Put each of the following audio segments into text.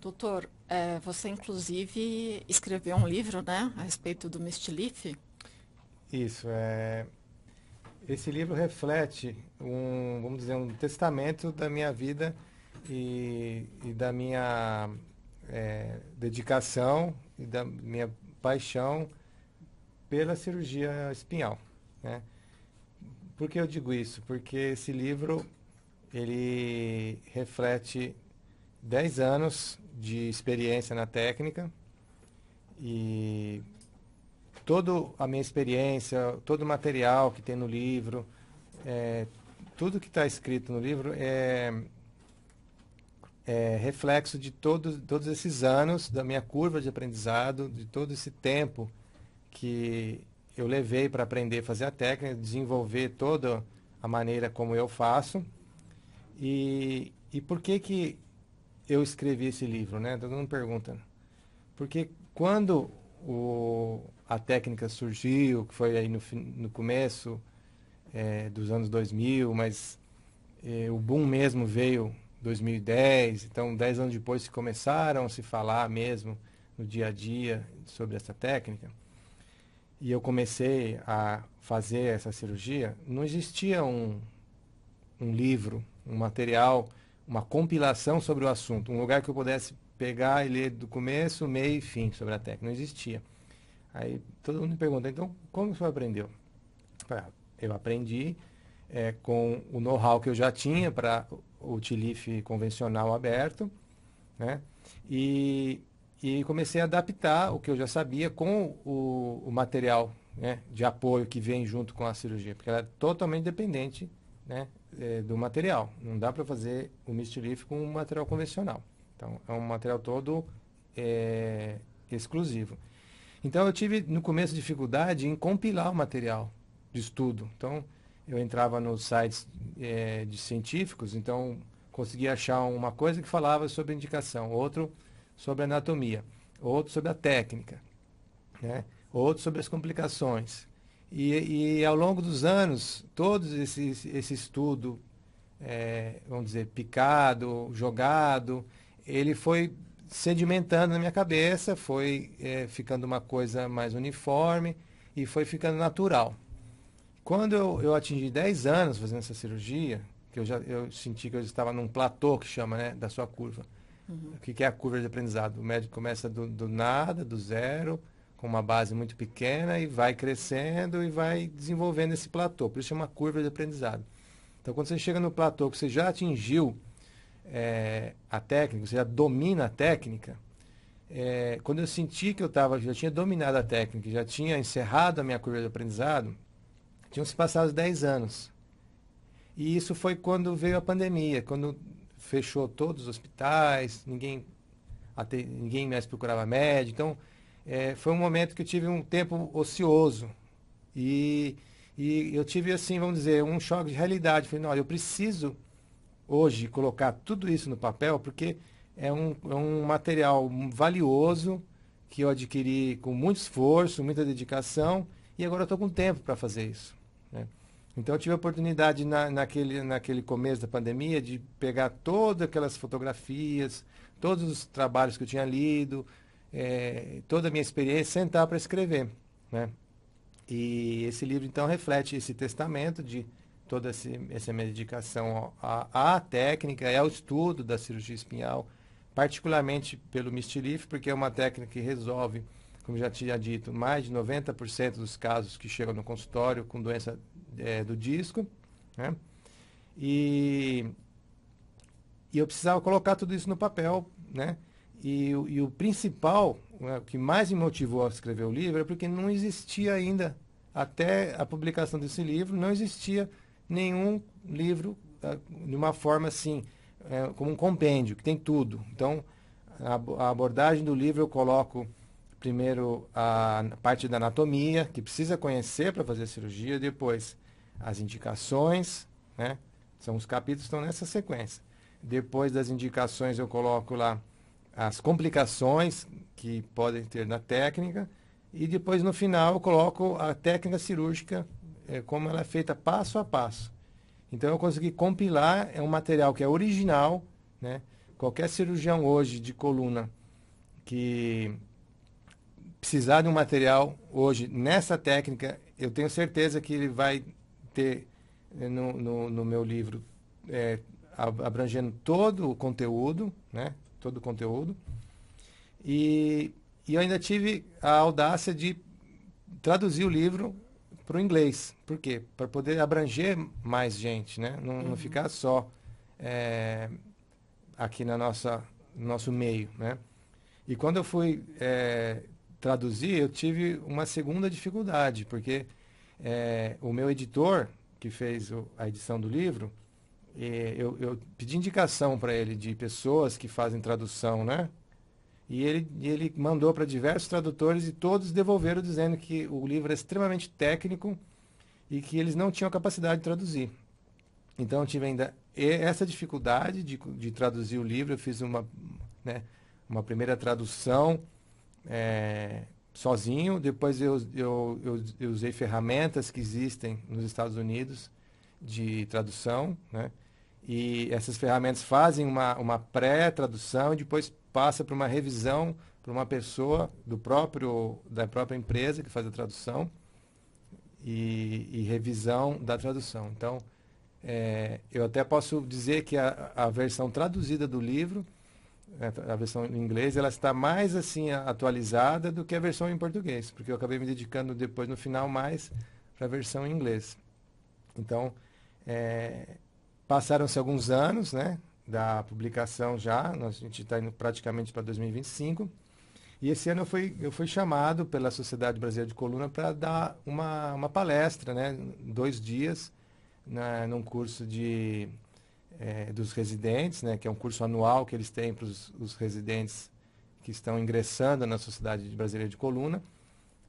Doutor, você inclusive escreveu um livro, né, a respeito do Mistletoe. Isso, esse livro reflete vamos dizer, um testamento da minha vida e da minha dedicação e da minha paixão pela cirurgia espinhal, né? Por que eu digo isso? Porque esse livro, ele reflete 10 anos de experiência na técnica e toda a minha experiência, todo o material que tem no livro, tudo que está escrito no livro é reflexo de todos esses anos da minha curva de aprendizado, de todo esse tempo que eu levei para aprender a fazer a técnica, desenvolver toda a maneira como eu faço. E por que eu escrevi esse livro, né? Todo mundo pergunta. Porque quando a técnica surgiu, que foi aí no começo dos anos 2000, mas o boom mesmo veio em 2010, então 10 anos depois se começaram a se falar mesmo no dia a dia sobre essa técnica, e eu comecei a fazer essa cirurgia, não existia um livro, um material, uma compilação sobre o assunto, um lugar que eu pudesse pegar e ler do começo, meio e fim sobre a técnica. Não existia. Aí todo mundo me pergunta, então como você aprendeu? Eu aprendi com o know-how que eu já tinha para o TLIF convencional aberto, né? E comecei a adaptar o que eu já sabia com o material, né, de apoio que vem junto com a cirurgia, porque ela é totalmente dependente, né, do material. Não dá para fazer o Mistletoe com um material convencional. Então, é um material todo exclusivo. Então, eu tive, no começo, dificuldade em compilar o material de estudo. Então, eu entrava nos sites de científicos, então, conseguia achar uma coisa que falava sobre indicação, outro sobre anatomia, outro sobre a técnica, né? Outro sobre as complicações. E ao longo dos anos, todo esse estudo, vamos dizer, picado, jogado, ele foi sedimentando na minha cabeça, foi ficando uma coisa mais uniforme e foi ficando natural. Quando eu atingi 10 anos fazendo essa cirurgia, que eu senti que eu estava num platô, que chama, né, da sua curva. O que é a curva de aprendizado? O médico começa do nada, do zero, com uma base muito pequena e vai crescendo e vai desenvolvendo esse platô. Por isso chama curva de aprendizado. Então, quando você chega no platô que você já atingiu a técnica, você já domina a técnica, quando eu senti que já tinha dominado a técnica, já tinha encerrado a minha curva de aprendizado, tinham se passado 10 anos. E isso foi quando veio a pandemia, quando fechou todos os hospitais, ninguém mais procurava médico. Então, foi um momento que eu tive um tempo ocioso. E, e eu tive, assim, vamos dizer, um choque de realidade. Falei, não, eu preciso hoje colocar tudo isso no papel, porque é um material valioso que eu adquiri com muito esforço, muita dedicação, e agora eu estou com tempo para fazer isso, né? Então eu tive a oportunidade naquele começo da pandemia de pegar todas aquelas fotografias, todos os trabalhos que eu tinha lido, toda a minha experiência, sentar para escrever, né? E esse livro então reflete esse testamento de toda essa minha dedicação à técnica e ao estudo da cirurgia espinhal, particularmente pelo Mistletoe, porque é uma técnica que resolve, como já tinha dito, mais de 90% dos casos que chegam no consultório com doença do disco, né? E, e eu precisava colocar tudo isso no papel, né? E o principal, né, o que mais me motivou a escrever o livro é porque não existia ainda, até a publicação desse livro, não existia nenhum livro de uma forma assim, como um compêndio, que tem tudo. Então, a abordagem do livro eu coloco primeiro a parte da anatomia, que precisa conhecer para fazer a cirurgia, depois as indicações, né? São os capítulos que estão nessa sequência. Depois das indicações eu coloco lá as complicações que podem ter na técnica e depois no final eu coloco a técnica cirúrgica, como ela é feita passo a passo. Então eu consegui compilar um material que é original, né, qualquer cirurgião hoje de coluna que precisar de um material hoje nessa técnica, eu tenho certeza que ele vai ter no meu livro abrangendo todo o conteúdo, né? Todo o conteúdo. E eu ainda tive a audácia de traduzir o livro para o inglês. Por quê? Para poder abranger mais gente, né? Não ficar só aqui no nosso meio, né? E quando eu fui traduzir, eu tive uma segunda dificuldade, porque o meu editor, que fez a edição do livro, eu pedi indicação para ele de pessoas que fazem tradução, né? E ele mandou para diversos tradutores e todos devolveram dizendo que o livro é extremamente técnico e que eles não tinham capacidade de traduzir. Então eu tive ainda essa dificuldade de traduzir o livro. Eu fiz uma primeira tradução sozinho. Depois eu usei ferramentas que existem nos Estados Unidos de tradução, né? E essas ferramentas fazem uma pré-tradução e depois passa para uma revisão para uma pessoa da própria empresa que faz a tradução e revisão da tradução. Então, eu até posso dizer que a versão traduzida do livro, a versão em inglês, ela está mais assim atualizada do que a versão em português, porque eu acabei me dedicando depois no final mais para a versão em inglês. Então, passaram-se alguns anos, né, da publicação já, a gente está indo praticamente para 2025, e esse ano eu fui chamado pela Sociedade Brasileira de Coluna para dar uma palestra, né, 2 dias, num curso dos residentes, né, que é um curso anual que eles têm para os residentes que estão ingressando na Sociedade Brasileira de Coluna,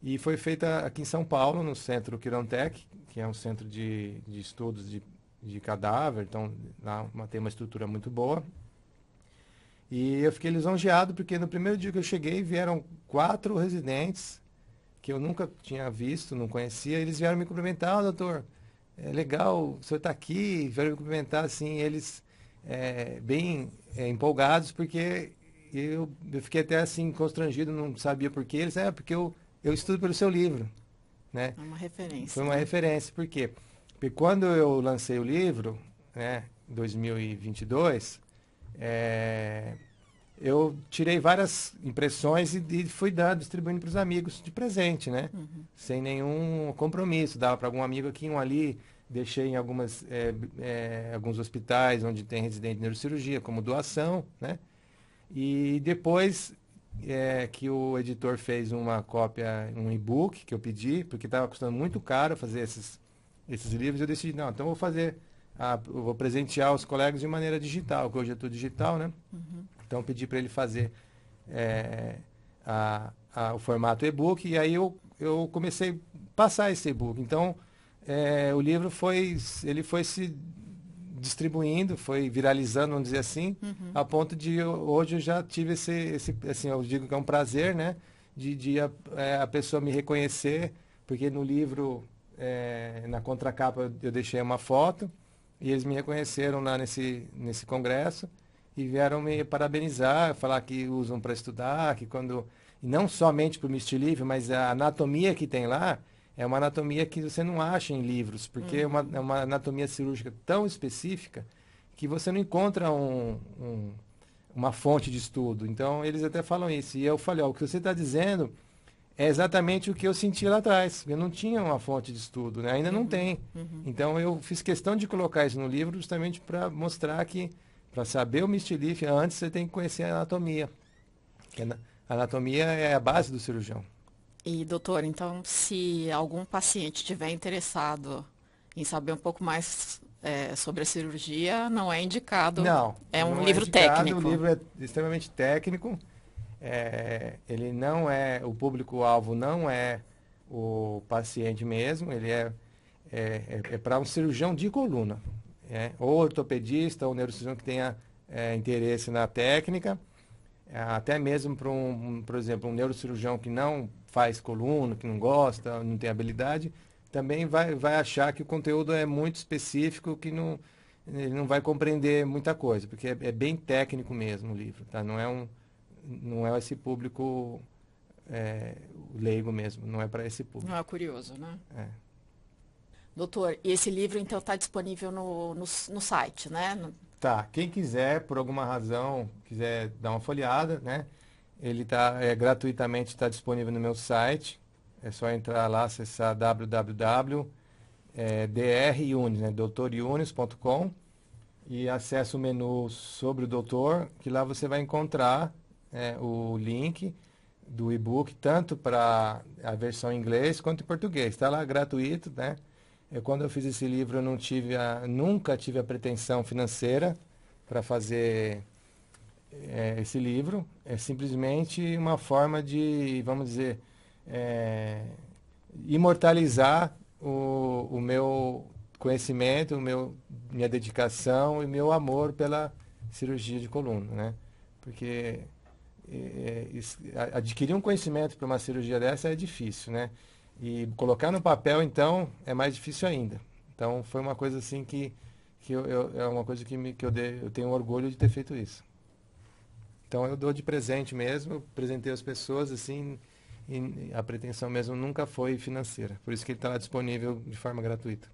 e foi feita aqui em São Paulo, no Centro Quirontec, que é um centro de estudos de cadáver, então lá tem uma estrutura muito boa. E eu fiquei lisonjeado porque no primeiro dia que eu cheguei vieram 4 residentes que eu nunca tinha visto, não conhecia. Eles vieram me cumprimentar: doutor, é legal, o senhor está aqui. Vieram me cumprimentar, assim, eles bem empolgados, porque eu fiquei até assim constrangido, não sabia por quê. Eles, porque eu estudo pelo seu livro, né? É uma referência. Foi uma referência, por quê? Porque quando eu lancei o livro, né, em 2022, eu tirei várias impressões e fui distribuindo para os amigos de presente, né? Sem nenhum compromisso. Dava para algum amigo aqui, um ali, deixei em alguns hospitais onde tem residente de neurocirurgia, como doação, né? E depois que o editor fez uma cópia, um e-book que eu pedi, porque estava custando muito caro fazer esses livros, eu decidi, não, então eu vou presentear os colegas de maneira digital, que hoje é tudo digital, né? Então eu pedi para ele fazer o formato e-book, e aí eu comecei a passar esse e-book. Então o livro foi se distribuindo, foi viralizando, vamos dizer assim, a ponto de hoje eu já tive assim, eu digo que é um prazer, né? De a pessoa me reconhecer, porque no livro, na contracapa, eu deixei uma foto e eles me reconheceram lá nesse congresso e vieram me parabenizar, falar que usam para estudar, e não somente para o Mistletoe, mas a anatomia que tem lá é uma anatomia que você não acha em livros, porque é uma anatomia cirúrgica tão específica que você não encontra uma fonte de estudo. Então, eles até falam isso. E eu falei, o que você está dizendo é exatamente o que eu senti lá atrás. Eu não tinha uma fonte de estudo, né? Ainda não tem. Então, eu fiz questão de colocar isso no livro justamente para mostrar que, para saber o Mistletoe, antes você tem que conhecer a anatomia. A anatomia é a base do cirurgião. E, doutor, então, se algum paciente estiver interessado em saber um pouco mais sobre a cirurgia, não é indicado. Não. É um não livro técnico. O livro é extremamente técnico. Ele não o público-alvo não é o paciente mesmo, ele é para um cirurgião de coluna, ou ortopedista, ou neurocirurgião que tenha interesse na técnica, até mesmo para por exemplo, um neurocirurgião que não faz coluna, que não gosta, não tem habilidade, também vai achar que o conteúdo é muito específico, que ele não vai compreender muita coisa, porque é bem técnico mesmo o livro, tá? Não é esse público leigo mesmo, não é para esse público. Não é curioso, né? É. Doutor, e esse livro então está disponível no site, né? Tá, quem quiser, por alguma razão, quiser dar uma folheada, né? Ele gratuitamente está disponível no meu site. É só entrar lá, acessar www.drunes, né? doutoryunes.com, e acessa o menu sobre o doutor, que lá você vai encontrar o link do e-book, tanto para a versão em inglês quanto em português. Está lá gratuito, né? Quando eu fiz esse livro, eu nunca tive a pretensão financeira para fazer esse livro. É simplesmente uma forma de, vamos dizer, imortalizar o meu conhecimento, minha dedicação e meu amor pela cirurgia de coluna, né? Porque adquirir um conhecimento para uma cirurgia dessa é difícil, né? E colocar no papel, então, é mais difícil ainda. Então, foi uma coisa assim que é uma coisa que eu tenho orgulho de ter feito isso. Então, eu dou de presente mesmo, eu presentei as pessoas, assim, e a pretensão mesmo nunca foi financeira. Por isso que ele está lá disponível de forma gratuita.